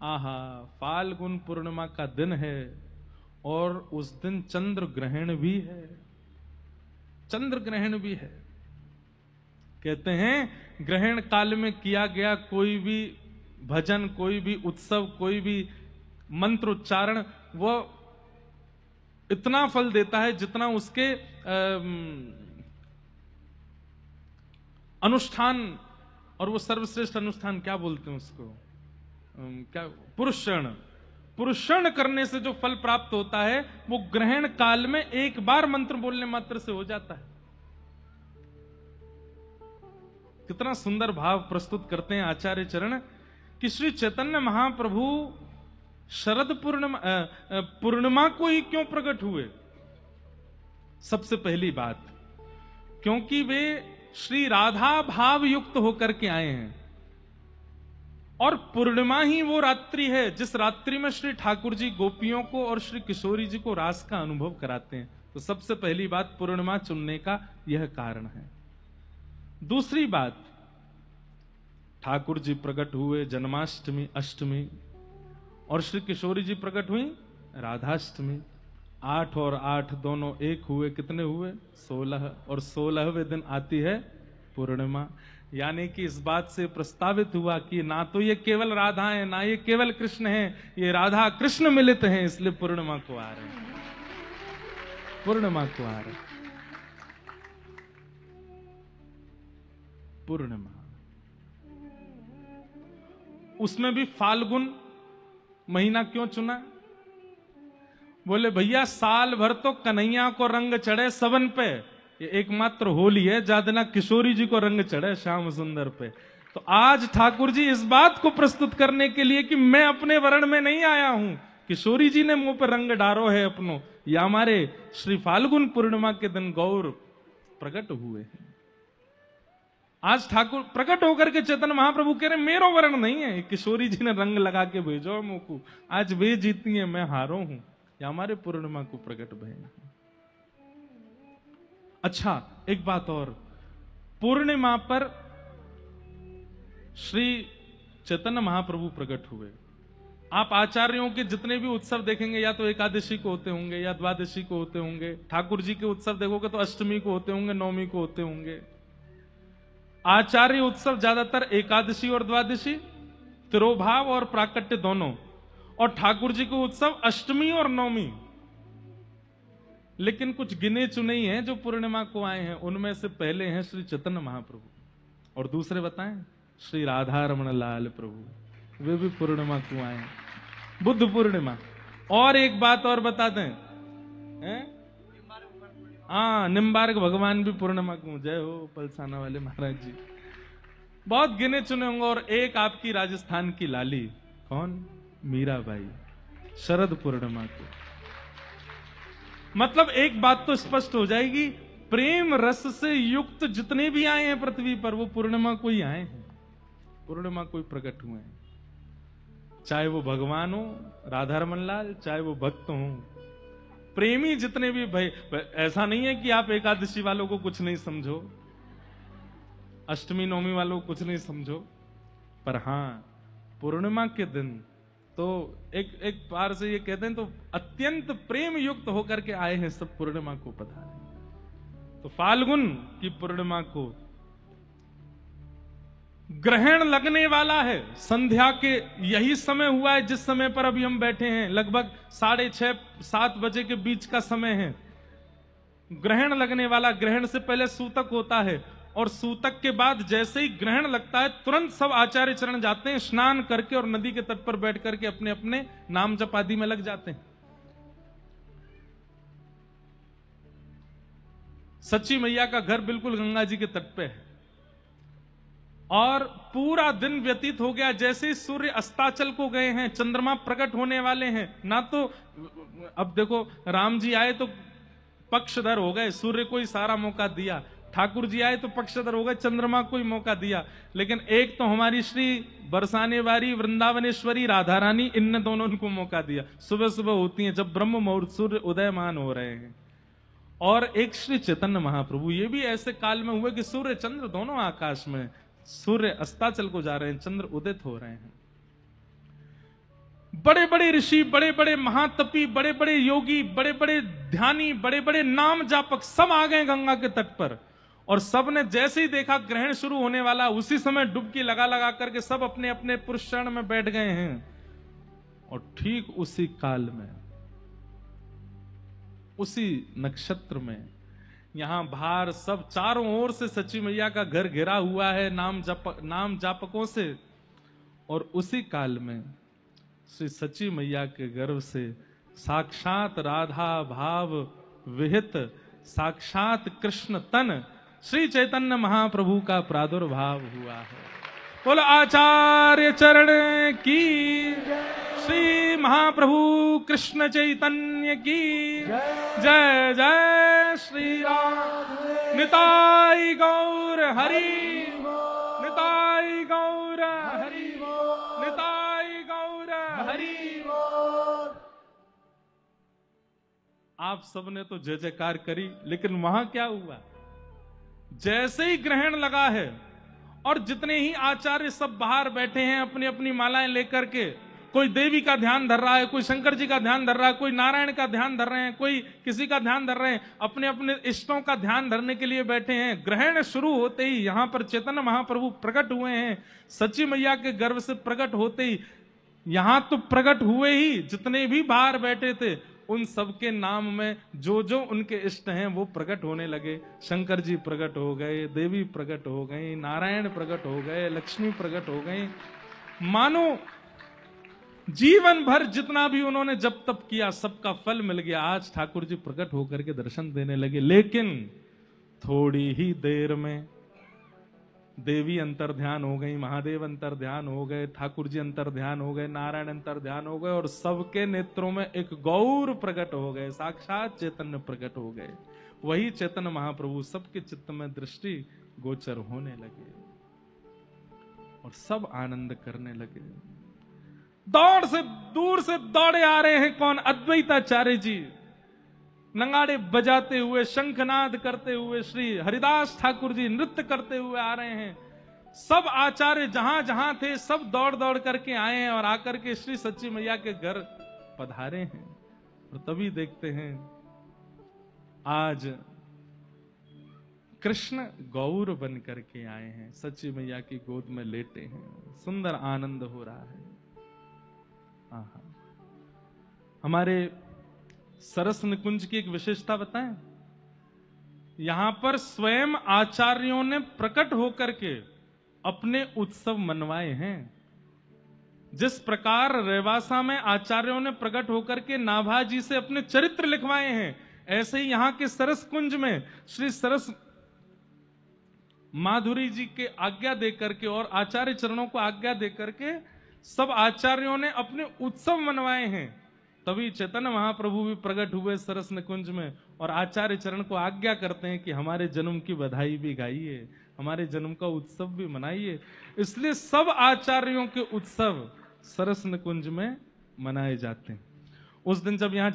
आहा, फाल्गुन पूर्णिमा का दिन है और उस दिन चंद्र ग्रहण भी है। चंद्र ग्रहण भी है। कहते हैं ग्रहण काल में किया गया कोई भी भजन, कोई भी उत्सव, कोई भी मंत्र उच्चारण वो इतना फल देता है जितना उसके अनुष्ठान, और वो सर्वश्रेष्ठ अनुष्ठान क्या बोलते हैं उसको, क्या, पुरुषण करने से जो फल प्राप्त होता है वो ग्रहण काल में एक बार मंत्र बोलने मात्र से हो जाता है। कितना सुंदर भाव प्रस्तुत करते हैं आचार्य चरण कि श्री चैतन्य महाप्रभु शरद पूर्णिमा को ही क्यों प्रकट हुए। सबसे पहली बात, क्योंकि वे श्री राधा भाव युक्त होकर के आए हैं, और पूर्णिमा ही वो रात्रि है जिस रात्रि में श्री ठाकुर जी गोपियों को और श्री किशोरी जी को रास का अनुभव कराते हैं। तो सबसे पहली बात पूर्णिमा चुनने का यह कारण है। दूसरी बात, ठाकुर जी प्रकट हुए जन्माष्टमी अष्टमी और श्री किशोरी जी प्रकट हुई राधाष्टमी। 8 और 8 दोनों एक हुए, कितने हुए? 16, और 16वें दिन आती है पूर्णिमा। यानी कि इस बात से प्रस्तावित हुआ कि ना तो ये केवल राधा है, ना ये केवल कृष्ण है, ये राधा कृष्ण मिलित हैं, इसलिए पूर्णिमा को आ रहे हैं, पूर्णिमा को आ रहे हैं। पूर्णिमा, उसमें भी फाल्गुन महीना क्यों चुना? बोले भैया साल भर तो कन्हैया को रंग चढ़े सबन पे, ये एकमात्र होली है जादना किशोरी जी को रंग चढ़े श्याम सुंदर पे। तो आज ठाकुर जी इस बात को प्रस्तुत करने के लिए कि मैं अपने वर्ण में नहीं आया हूं, किशोरी जी ने मुंह पर रंग डारो है अपनो, या हमारे श्री फाल्गुन पूर्णिमा के दिन गौर प्रकट हुए हैं। आज ठाकुर प्रकट होकर के चैतन्य महाप्रभु कह रहे मेरो वर्ण नहीं है, किशोरी जी ने रंग लगा के भेजो मुंह को, आज वे जीती है मैं हारो हूं, या हमारे पूर्णिमा को प्रकट भय। अच्छा एक बात और, पूर्णिमा पर श्री चैतन्य महाप्रभु प्रकट हुए। आप आचार्यों के जितने भी उत्सव देखेंगे या तो एकादशी को होते होंगे या द्वादशी को होते होंगे, ठाकुर जी के उत्सव देखोगे तो अष्टमी को होते होंगे, नवमी को होते होंगे। आचार्य उत्सव ज्यादातर एकादशी और द्वादशी, तिरोभाव और प्राकट्य दोनों, और ठाकुर जी के उत्सव अष्टमी और नवमी। लेकिन कुछ गिने चुने ही हैं जो पूर्णिमा को आए हैं, उनमें से पहले हैं श्री चैतन्य महाप्रभु, और दूसरे बताएं श्री राधा रमण लाल प्रभु, वे भी पूर्णिमा को आए हैं, बुद्ध पूर्णिमा। और एक बात और बता दें, हाँ निम्बार्क भगवान भी पूर्णिमा को, जय हो पलसाना वाले महाराज जी। बहुत गिने चुने होंगे। और एक आपकी राजस्थान की लाली, कौन? मीराबाई, शरद पूर्णिमा को। मतलब एक बात तो स्पष्ट हो जाएगी, प्रेम रस से युक्त जितने भी आए हैं पृथ्वी पर वो पूर्णिमा को ही आए हैं, पूर्णिमा को ही प्रकट हुए हैं। चाहे वो भगवान हो राधा रमन लाल, चाहे वो भक्त हो, प्रेमी जितने भी भाई। ऐसा नहीं है कि आप एकादशी वालों को कुछ नहीं समझो, अष्टमी नवमी वालों को कुछ नहीं समझो, पर हां पूर्णिमा के दिन तो एक बार से ये कहते हैं तो अत्यंत प्रेम युक्त होकर के आए हैं सब पूर्णिमा को पधारे। तो फाल्गुन की पूर्णिमा को ग्रहण लगने वाला है, संध्या के यही समय हुआ है जिस समय पर अभी हम बैठे हैं, लगभग 6:30-7 बजे के बीच का समय है। ग्रहण लगने वाला, ग्रहण से पहले सूतक होता है, और सूतक के बाद जैसे ही ग्रहण लगता है तुरंत सब आचार्य चरण जाते हैं, स्नान करके और नदी के तट पर बैठ करके अपने अपने नाम जप आदि में लग जाते हैं। सच्ची मैया का घर बिल्कुल गंगा जी के तट पे है, और पूरा दिन व्यतीत हो गया। जैसे ही सूर्य अस्ताचल को गए हैं, चंद्रमा प्रकट होने वाले हैं, ना तो अब देखो राम जी आए तो पक्षधर हो गए, सूर्य को ही सारा मौका दिया, ठाकुर जी आए तो पक्षधर हो गए, चंद्रमा को ही मौका दिया। लेकिन एक तो हमारी श्री बरसाने वाली वृंदावनेश्वरी राधा रानी, इन दोनों को मौका दिया। सुबह सुबह होती हैं जब ब्रह्म मुहूर्त सूर्य उदयमान हो रहे हैं। और एक श्री चैतन्य महाप्रभु ये भी ऐसे काल में हुए कि सूर्य चंद्र दोनों आकाश में, सूर्य अस्ताचल को जा रहे हैं, चंद्र उदित हो रहे हैं। बड़े बड़े ऋषि, बड़े बड़े महातपी, बड़े बड़े योगी, बड़े बड़े ध्यानी, बड़े बड़े नाम जापक सब आ गए गंगा के तट पर। और सब ने जैसे ही देखा ग्रहण शुरू होने वाला, उसी समय डुबकी लगा लगा करके सब अपने अपने पुरुष शरण में बैठ गए हैं। और ठीक उसी काल में, उसी नक्षत्र में, यहां बाहर सब चारों ओर से सची मैया का घर घिरा हुआ है नाम जापकों से। और उसी काल में श्री सची मैया के गर्भ से साक्षात राधा भाव विहित साक्षात कृष्ण तन श्री चैतन्य महाप्रभु का प्रादुर्भाव हुआ है। बोलो आचार्य चरण की, श्री महाप्रभु कृष्ण चैतन्य की जय। जय श्री राम। निताई गौर हरि, निताई गौर हरि, निताई गौर हरि। आप सबने तो जय जयकार करी, लेकिन वहां क्या हुआ? जैसे ही ग्रहण लगा है और जितने ही आचार्य सब बाहर बैठे हैं अपनी अपनी मालाएं लेकर के, कोई देवी का ध्यान धर रहा है, कोई शंकर जी का ध्यान धर रहा है, कोई नारायण का ध्यान धर रहे हैं, कोई किसी का ध्यान धर रहे हैं, अपने अपने इष्टों का ध्यान धरने के लिए बैठे हैं। ग्रहण शुरू होते ही यहां पर चैतन्य महाप्रभु प्रकट हुए हैं। सची मैया के गर्भ से प्रकट होते ही यहां तो प्रकट हुए ही, जितने भी बाहर बैठे थे उन सबके नाम में जो जो उनके इष्ट हैं वो प्रकट होने लगे। शंकर जी प्रकट हो गए, देवी प्रकट हो गई, नारायण प्रकट हो गए, लक्ष्मी प्रकट हो गई। मानो जीवन भर जितना भी उन्होंने जब तप किया सबका फल मिल गया। आज ठाकुर जी प्रकट होकर के दर्शन देने लगे। लेकिन थोड़ी ही देर में देवी अंतर ध्यान हो गई, महादेव अंतर ध्यान हो गए, ठाकुर जी अंतर ध्यान हो गए, नारायण अंतर ध्यान हो गए, और सबके नेत्रों में एक गौर प्रकट हो गए, साक्षात चैतन्य प्रकट हो गए। वही चैतन्य महाप्रभु सबके चित्त में दृष्टि गोचर होने लगे और सब आनंद करने लगे। दौड़ से दूर से दौड़े आ रहे हैं कौन? अद्वैताचार्य जी नगाड़े बजाते हुए, शंखनाद करते हुए, श्री हरिदास ठाकुर जी नृत्य करते हुए आ रहे हैं। सब आचार्य जहां जहां थे सब दौड़ दौड़ करके आए हैं और आकर के श्री सच्ची मैया के घर पधारे हैं। और तभी देखते हैं आज कृष्ण गौर बन करके आए हैं, सच्ची मैया की गोद में लेटे हैं। सुंदर आनंद हो रहा है। आहा। हमारे सरस निकुंज की एक विशेषता बताएं। यहां पर स्वयं आचार्यों ने प्रकट होकर के अपने उत्सव मनवाए हैं। जिस प्रकार रेवासा में आचार्यों ने प्रकट होकर के नाभा जी से अपने चरित्र लिखवाए हैं, ऐसे ही यहां के सरस कुंज में श्री सरस माधुरी जी के आज्ञा देकर के और आचार्य चरणों को आज्ञा देकर के सब आचार्यों ने अपने उत्सव मनवाए हैं। तभी चैतन्य महाप्रभु भी प्रकट हुए सरस निकुंज में और आचार्य चरण को आज्ञा करते हैं कि हमारे जन्म की बधाई भी गाइए, हमारे जन्म का उत्सव भी मनाइए। इसलिए सब आचार्यों के उत्सव सरस निकुंज में मनाए जाते हैं। उस दिन जब यहां